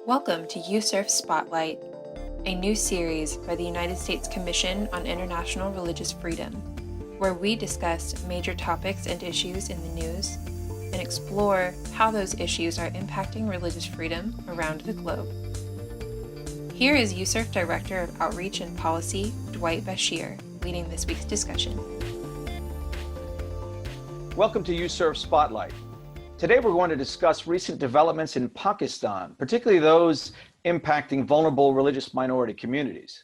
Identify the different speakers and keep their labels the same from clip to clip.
Speaker 1: Welcome to USCIRF Spotlight, a new series by the United States Commission on International Religious Freedom, where we discuss major topics and issues in the news and explore how those issues are impacting religious freedom around the globe. Here is USCIRF Director of Outreach and Policy, Dwight Bashir, leading this week's discussion.
Speaker 2: Welcome to USCIRF Spotlight. Today we're going to discuss recent developments in Pakistan, particularly those impacting vulnerable religious minority communities.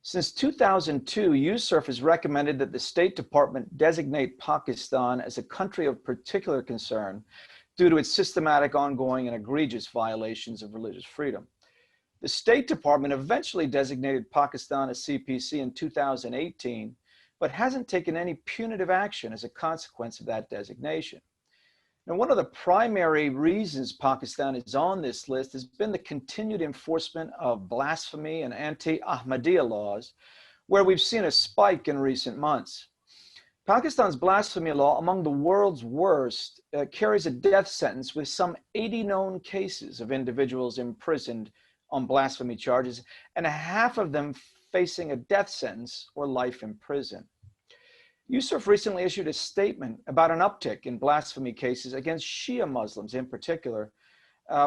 Speaker 2: Since 2002, USCIRF has recommended that the State Department designate Pakistan as a country of particular concern due to its systematic, ongoing, and egregious violations of religious freedom. The State Department eventually designated Pakistan as CPC in 2018, but hasn't taken any punitive action as a consequence of that designation. Now, one of the primary reasons Pakistan is on this list has been the continued enforcement of blasphemy and anti-Ahmadiyya laws, where we've seen a spike in recent months. Pakistan's blasphemy law, among the world's worst, carries a death sentence with some 80 known cases of individuals imprisoned on blasphemy charges, and half of them facing a death sentence or life in prison. USCIRF recently issued a statement about an uptick in blasphemy cases against Shia Muslims in particular,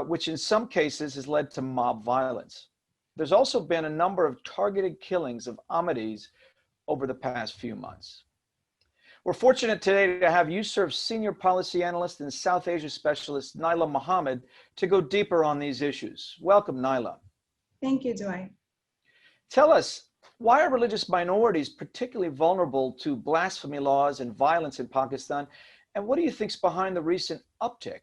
Speaker 2: which in some cases has led to mob violence. There's also been a number of targeted killings of Ahmadis over the past few months. We're fortunate today to have USCIRF's Senior Policy Analyst and South Asia Specialist, Niala Mohammad, to go deeper on these issues. Welcome, Niala.
Speaker 3: Thank you, Dwight.
Speaker 2: Tell us, why are religious minorities particularly vulnerable to blasphemy laws and violence in Pakistan? And what do you think is behind the recent uptick?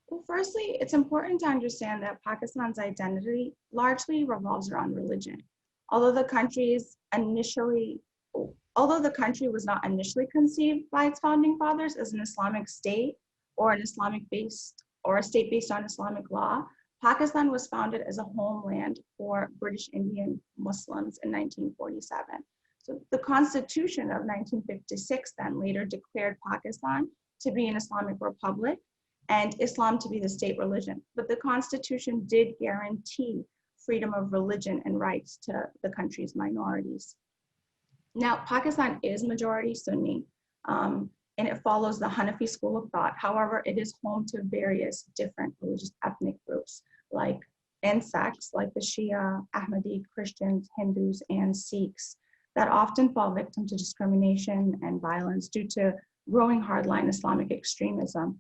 Speaker 3: Well, firstly, it's important to understand that Pakistan's identity largely revolves around religion. Although the country was not initially conceived by its founding fathers as an Islamic state or a state based on Islamic law, Pakistan was founded as a homeland for British Indian Muslims in 1947. So the Constitution of 1956 then later declared Pakistan to be an Islamic republic and Islam to be the state religion. But the Constitution did guarantee freedom of religion and rights to the country's minorities. Now, Pakistan is majority Sunni, and it follows the Hanafi school of thought. However, it is home to various different religious ethnic groups and sects like the Shia, Ahmadi, Christians, Hindus, and Sikhs that often fall victim to discrimination and violence due to growing hardline Islamic extremism.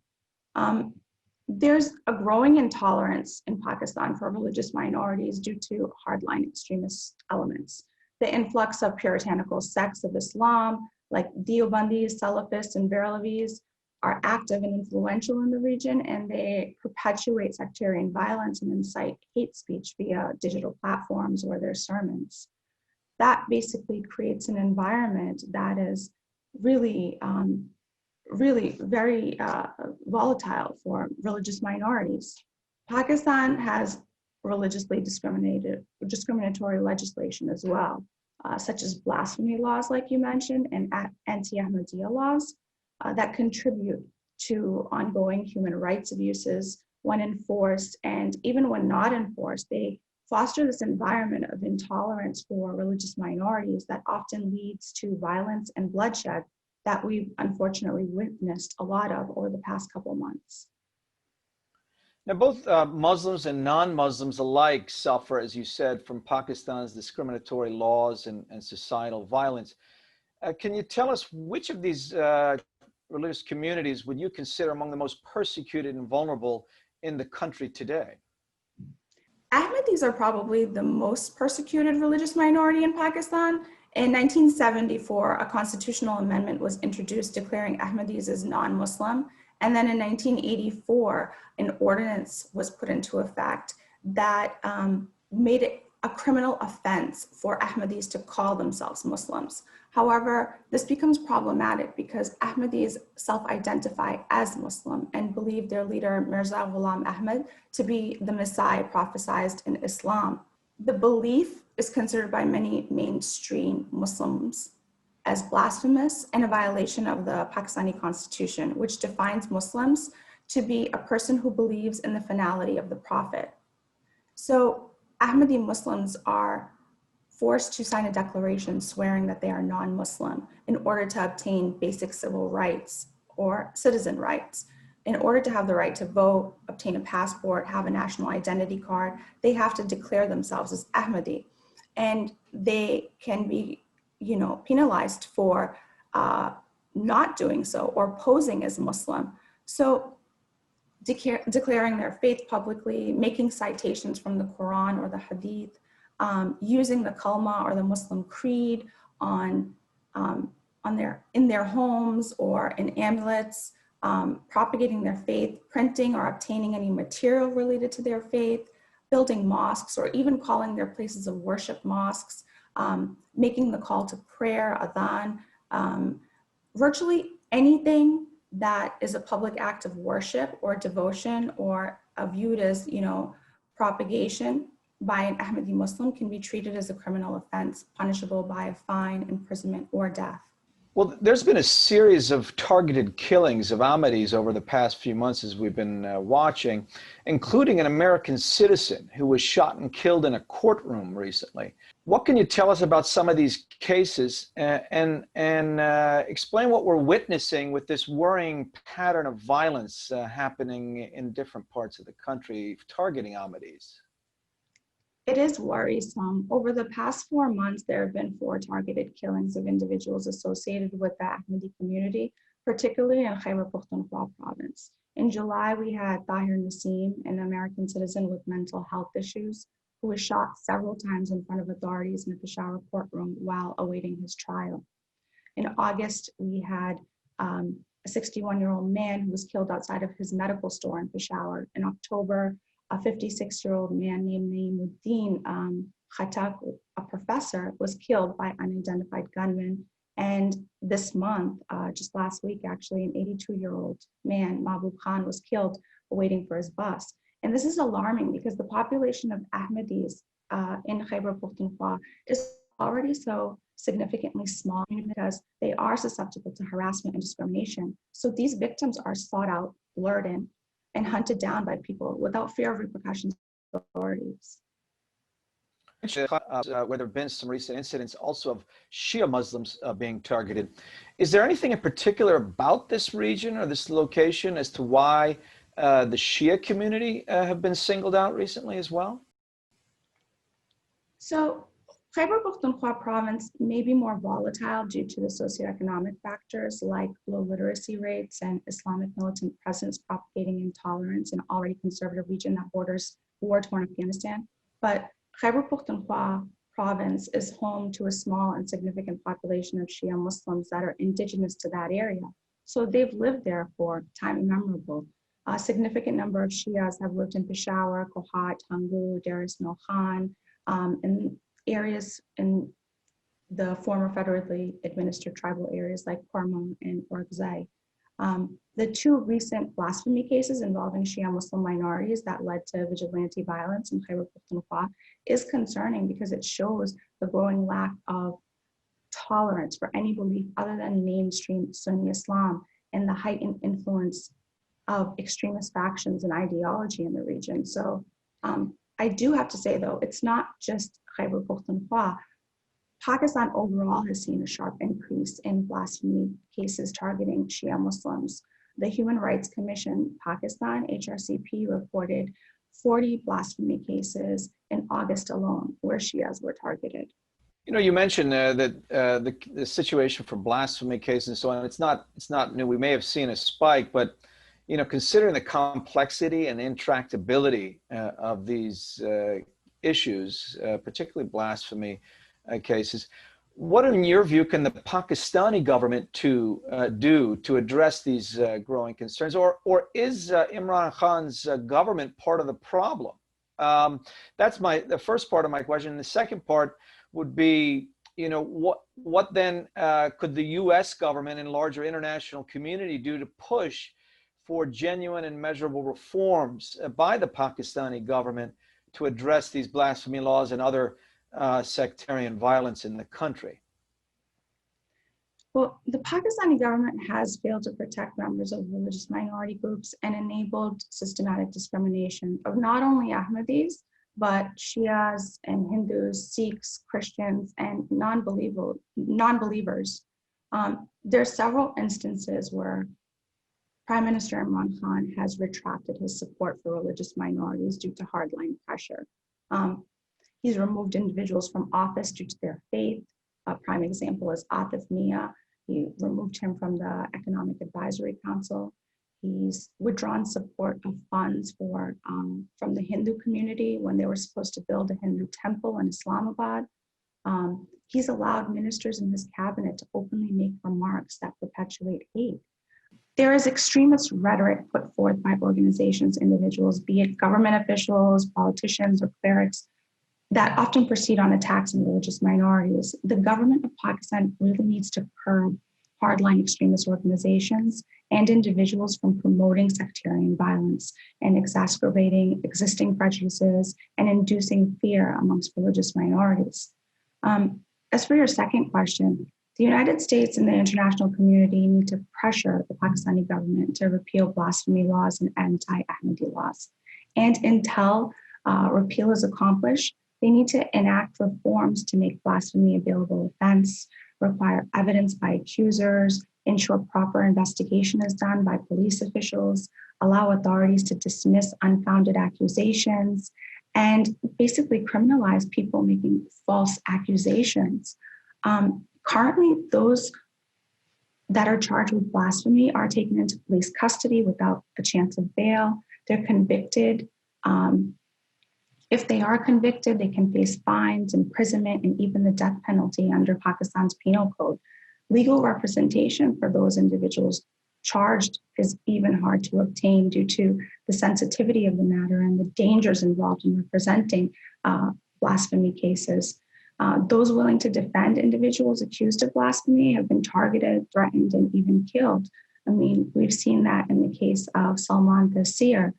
Speaker 3: There's a growing intolerance in Pakistan for religious minorities due to hardline extremist elements. The influx of puritanical sects of Islam, like Deobandis, Salafists, and Barelvis, are active and influential in the region, and they perpetuate sectarian violence and incite hate speech via digital platforms or their sermons. That basically creates an environment that is really very volatile for religious minorities. Pakistan has religiously discriminatory legislation as well, such as blasphemy laws, like you mentioned, and anti-Ahmadiyya laws that contribute to ongoing human rights abuses when enforced, and even when not enforced, they foster this environment of intolerance for religious minorities that often leads to violence and bloodshed that we've unfortunately witnessed a lot of over the past couple months.
Speaker 2: Now, both Muslims and non-Muslims alike suffer, as you said, from Pakistan's discriminatory laws and societal violence. Can you tell us which of these religious communities would you consider among the most persecuted and vulnerable in the country today?
Speaker 3: Ahmadis are probably the most persecuted religious minority in Pakistan. In 1974, a constitutional amendment was introduced declaring Ahmadis as non-Muslim. And then in 1984, an ordinance was put into effect that made it a criminal offense for Ahmadis to call themselves Muslims. However, this becomes problematic because Ahmadis self-identify as Muslim and believe their leader, Mirza Ghulam Ahmad, to be the Messiah prophesied in Islam. The belief is considered by many mainstream Muslims as blasphemous and a violation of the Pakistani Constitution, which defines Muslims to be a person who believes in the finality of the Prophet. So Ahmadi Muslims are forced to sign a declaration swearing that they are non-Muslim in order to obtain basic civil rights or citizen rights. In order to have the right to vote, obtain a passport, have a national identity card, they have to declare themselves as Ahmadi. And they can be, penalized for not doing so or posing as Muslim. So declaring their faith publicly, making citations from the Quran or the Hadith, using the Kalma or the Muslim creed in their homes or in amulets, propagating their faith, printing or obtaining any material related to their faith, building mosques or even calling their places of worship mosques, making the call to prayer, adhan, virtually anything that is a public act of worship or devotion or viewed as, propagation by an Ahmadi Muslim can be treated as a criminal offense, punishable by a fine, imprisonment, or death.
Speaker 2: Well, there's been a series of targeted killings of Ahmadis over the past few months as we've been watching, including an American citizen who was shot and killed in a courtroom recently. What can you tell us about some of these cases and explain what we're witnessing with this worrying pattern of violence happening in different parts of the country targeting Ahmadis?
Speaker 3: It is worrisome. Over the past 4 months, there have been 4 targeted killings of individuals associated with the Ahmadi community, particularly in Khyber Pakhtunkhwa province. In July, we had Tahir Nasim, an American citizen with mental health issues, who was shot several times in front of authorities in the Peshawar courtroom while awaiting his trial. In August, we had a 61-year-old man who was killed outside of his medical store in Peshawar. In October, a 56-year-old man named Naimuddin Khatak, a professor, was killed by unidentified gunmen. And this month, just last week actually, an 82-year-old man, Mahbub Khan, was killed waiting for his bus. And this is alarming because the population of Ahmadis in Khyber Pakhtunkhwa is already so significantly small because they are susceptible to harassment and discrimination. So these victims are sought out, lured in, and hunted down by people without fear of repercussions from authorities.
Speaker 2: Where there have been some recent incidents also of Shia Muslims being targeted. Is there anything in particular about this region or this location as to why the Shia community have been singled out recently as well?
Speaker 3: So Khyber Pakhtunkhwa province may be more volatile due to the socioeconomic factors like low literacy rates and Islamic militant presence propagating intolerance in an already conservative region that borders war-torn Afghanistan. But Khyber Pakhtunkhwa province is home to a small and significant population of Shia Muslims that are indigenous to that area. So they've lived there for time immemorable. A significant number of Shias have lived in Peshawar, Kohat, Hangu, Dar es Khan, and areas in the former federally administered tribal areas like Korma and Orgzai. The 2 recent blasphemy cases involving Shia Muslim minorities that led to vigilante violence in Khyber Pakhtunkhwa is concerning because it shows the growing lack of tolerance for any belief other than mainstream Sunni Islam and the heightened influence of extremist factions and ideology in the region. So I do have to say though, it's not just Khyber Pakhtunkhwa. Pakistan overall has seen a sharp increase in blasphemy cases targeting Shia Muslims. The Human Rights Commission Pakistan, HRCP, reported 40 blasphemy cases in August alone where Shias were targeted.
Speaker 2: You know, you mentioned that the situation for blasphemy cases and so on, it's not new. We may have seen a spike, but you know, considering the complexity and intractability of these issues, particularly blasphemy cases, what, in your view, can the Pakistani government do to address these growing concerns, or is Imran Khan's government part of the problem? That's the first part of my question. And the second part would be, you know, what then could the U.S. government and larger international community do to push for genuine and measurable reforms by the Pakistani government to address these blasphemy laws and other sectarian violence in the country?
Speaker 3: Well, the Pakistani government has failed to protect members of religious minority groups and enabled systematic discrimination of not only Ahmadis, but Shias and Hindus, Sikhs, Christians, and non-believers. There are several instances where Prime Minister Imran Khan has retracted his support for religious minorities due to hardline pressure. He's removed individuals from office due to their faith. A prime example is Atif Mia. He removed him from the Economic Advisory Council. He's withdrawn support of funds from the Hindu community when they were supposed to build a Hindu temple in Islamabad. He's allowed ministers in his cabinet to openly make remarks that perpetuate hate. There is extremist rhetoric put forth by organizations, individuals, be it government officials, politicians, or clerics, that often proceed on attacks on religious minorities. The government of Pakistan really needs to curb hardline extremist organizations and individuals from promoting sectarian violence and exacerbating existing prejudices and inducing fear amongst religious minorities. As for your second question, the United States and the international community need to pressure the Pakistani government to repeal blasphemy laws and anti-Ahmadi laws. And until repeal is accomplished, they need to enact reforms to make blasphemy a bailable offense, require evidence by accusers, ensure proper investigation is done by police officials, allow authorities to dismiss unfounded accusations, and basically criminalize people making false accusations. Currently, those that are charged with blasphemy are taken into police custody without a chance of bail. They're convicted. If they are convicted, they can face fines, imprisonment, and even the death penalty under Pakistan's penal code. Legal representation for those individuals charged is even hard to obtain due to the sensitivity of the matter and the dangers involved in representing blasphemy cases. Those willing to defend individuals accused of blasphemy have been targeted, threatened, and even killed. I mean, we've seen that in the case of Salman Taseer,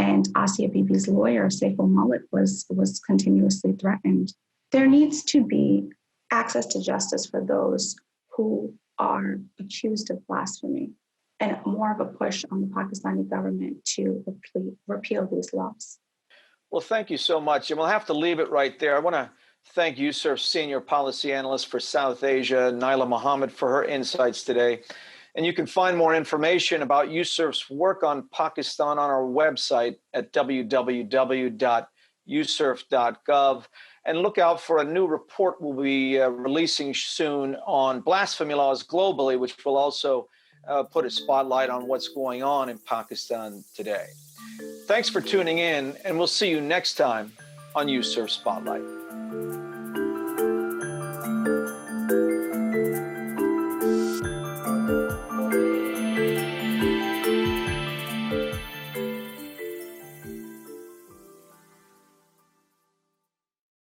Speaker 3: and Asia Bibi's lawyer, Saiful Malik, was continuously threatened. There needs to be access to justice for those who are accused of blasphemy, and more of a push on the Pakistani government to repeal these laws.
Speaker 2: Well, thank you so much. And we'll have to leave it right there. I want to thank USCIRF Senior Policy Analyst for South Asia, Niala Mohammad, for her insights today. And you can find more information about USCIRF's work on Pakistan on our website at www.uscirf.gov. And look out for a new report we'll be releasing soon on blasphemy laws globally, which will also put a spotlight on what's going on in Pakistan today. Thanks for tuning in, and we'll see you next time on USCIRF Spotlight.